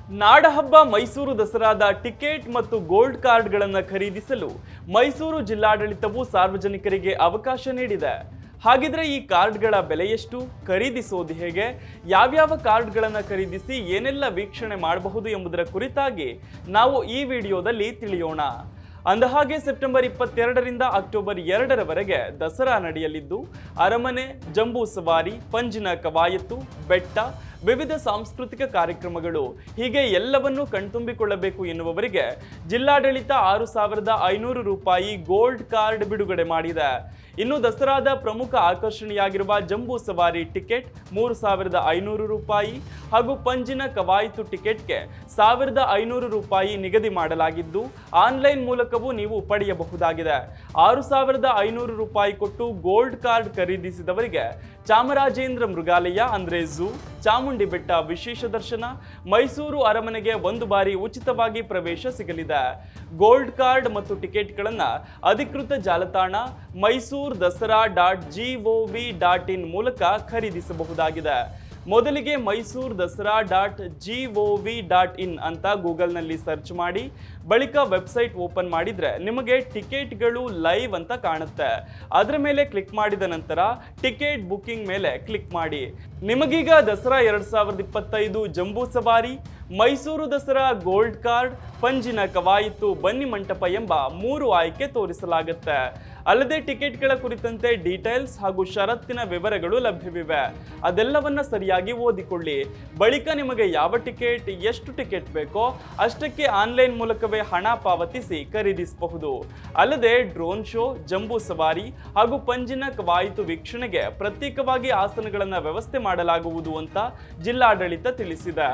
ನಾಡಹಬ್ಬ ಮೈಸೂರು ದಸರಾದ ಟಿಕೆಟ್ ಮತ್ತು ಗೋಲ್ಡ್ ಕಾರ್ಡ್ಗಳನ್ನು ಖರೀದಿಸಲು ಮೈಸೂರು ಜಿಲ್ಲಾಡಳಿತವು ಸಾರ್ವಜನಿಕರಿಗೆ ಅವಕಾಶ ನೀಡಿದೆ. ಹಾಗಿದ್ರೆ ಈ ಕಾರ್ಡ್ಗಳ ಬೆಲೆ ಎಷ್ಟು, ಖರೀದಿಸೋದು ಹೇಗೆ, ಯಾವ್ಯಾವ ಕಾರ್ಡ್ಗಳನ್ನು ಖರೀದಿಸಿ ಏನೆಲ್ಲ ವೀಕ್ಷಣೆ ಮಾಡಬಹುದು ಎಂಬುದರ ಕುರಿತಾಗಿ ನಾವು ಈ ವಿಡಿಯೋದಲ್ಲಿ ತಿಳಿಯೋಣ. ಅಂದಹಾಗೆ ಸೆಪ್ಟೆಂಬರ್ 22ರಿಂದ ಅಕ್ಟೋಬರ್ 2ರವರೆಗೆ ದಸರಾ ನಡೆಯಲಿದ್ದು, ಅರಮನೆ, ಜಂಬೂ ಸವಾರಿ, ಪಂಜಿನ ಕವಾಯತ್ತು, ಬೆಟ್ಟ, ವಿವಿಧ ಸಾಂಸ್ಕೃತಿಕ ಕಾರ್ಯಕ್ರಮಗಳು ಹೀಗೆ ಎಲ್ಲವನ್ನೂ ಕಣ್ತುಂಬಿಕೊಳ್ಳಬೇಕು ಎನ್ನುವವರಿಗೆ ಜಿಲ್ಲಾಡಳಿತ 6,500 ರೂಪಾಯಿ ಗೋಲ್ಡ್ ಕಾರ್ಡ್ ಬಿಡುಗಡೆ ಮಾಡಿದೆ. ಇನ್ನು ದಸರಾದ ಪ್ರಮುಖ ಆಕರ್ಷಣೆಯಾಗಿರುವ ಜಂಬೂ ಸವಾರಿ ಟಿಕೆಟ್ 3,500 ರೂಪಾಯಿ ಹಾಗೂ ಪಂಜಿನ ಕವಾಯತು ಟಿಕೆಟ್ಗೆ 1,500 ರೂಪಾಯಿ ನಿಗದಿ ಮಾಡಲಾಗಿದ್ದು, ಆನ್ಲೈನ್ ಮೂಲಕವೂ ನೀವು ಪಡೆಯಬಹುದಾಗಿದೆ. 6,500 ರೂಪಾಯಿ ಕೊಟ್ಟು ಗೋಲ್ಡ್ ಕಾರ್ಡ್ ಖರೀದಿಸಿದವರಿಗೆ ಚಾಮರಾಜೇಂದ್ರ ಮೃಗಾಲಯ ಅಂದ್ರೆ ಝೂ, ಚಾಮುಂಡಿ ಬೆಟ್ಟ ವಿಶೇಷ ದರ್ಶನ, ಮೈಸೂರು ಅರಮನೆಗೆ 1 ಬಾರಿ ಉಚಿತವಾಗಿ ಪ್ರವೇಶ ಸಿಗಲಿದೆ. ಗೋಲ್ಡ್ ಕಾರ್ಡ್ ಮತ್ತು ಟಿಕೆಟ್ಗಳನ್ನು ಅಧಿಕೃತ ಜಾಲತಾಣ MySoorDasara.gov.in ಮೂಲಕ ಖರೀದಿಸಬಹುದಾಗಿದೆ. ಮೊದಲಿಗೆ MySoorDasara.gov.in ಅಂತ ಗೂಗಲ್ನಲ್ಲಿ ಸರ್ಚ್ ಮಾಡಿ, ಬಳಿಕ ವೆಬ್ಸೈಟ್ ಓಪನ್ ಮಾಡಿದ್ರೆ ನಿಮಗೆ ಟಿಕೆಟ್ಗಳು ಲೈವ್ ಅಂತ ಕಾಣುತ್ತೆ. ಅದರ ಮೇಲೆ ಕ್ಲಿಕ್ ಮಾಡಿದ ನಂತರ ಟಿಕೆಟ್ ಬುಕಿಂಗ್ ಮೇಲೆ ಕ್ಲಿಕ್ ಮಾಡಿ. ನಿಮಗೀಗ ದಸರಾ 2025 ಜಂಬೂ ಸವಾರಿ, ಮೈಸೂರು ದಸರಾ ಗೋಲ್ಡ್ ಕಾರ್ಡ್, ಪಂಜಿನ ಕವಾಯತ್ತು, ಬನ್ನಿ ಮಂಟಪ ಎಂಬ 3 ಆಯ್ಕೆ ತೋರಿಸಲಾಗುತ್ತೆ. ಅಲ್ಲದೆ ಟಿಕೆಟ್ಗಳ ಕುರಿತಂತೆ ಡೀಟೇಲ್ಸ್ ಹಾಗೂ ಷರತ್ತಿನ ವಿವರಗಳು ಲಭ್ಯವಿವೆ. ಅದೆಲ್ಲವನ್ನ ಸರಿಯಾಗಿ ಓದಿಕೊಳ್ಳಿ. ಬಳಿಕ ನಿಮಗೆ ಯಾವ ಟಿಕೆಟ್, ಎಷ್ಟು ಟಿಕೆಟ್ ಬೇಕೋ ಅಷ್ಟಕ್ಕೆ ಆನ್ಲೈನ್ ಮೂಲಕವೇ ಹಣ ಪಾವತಿಸಿ ಖರೀದಿಸಬಹುದು. ಅಲ್ಲದೆ ಡ್ರೋನ್ ಶೋ, ಜಂಬೂ ಸವಾರಿ ಹಾಗೂ ಪಂಜಿನ ಕವಾಯತು ವೀಕ್ಷಣೆಗೆ ಪ್ರತ್ಯೇಕವಾಗಿ ಆಸನಗಳನ್ನು ವ್ಯವಸ್ಥೆ ಮಾಡಲಾಗುವುದು ಅಂತ ಜಿಲ್ಲಾಡಳಿತ ತಿಳಿಸಿದೆ.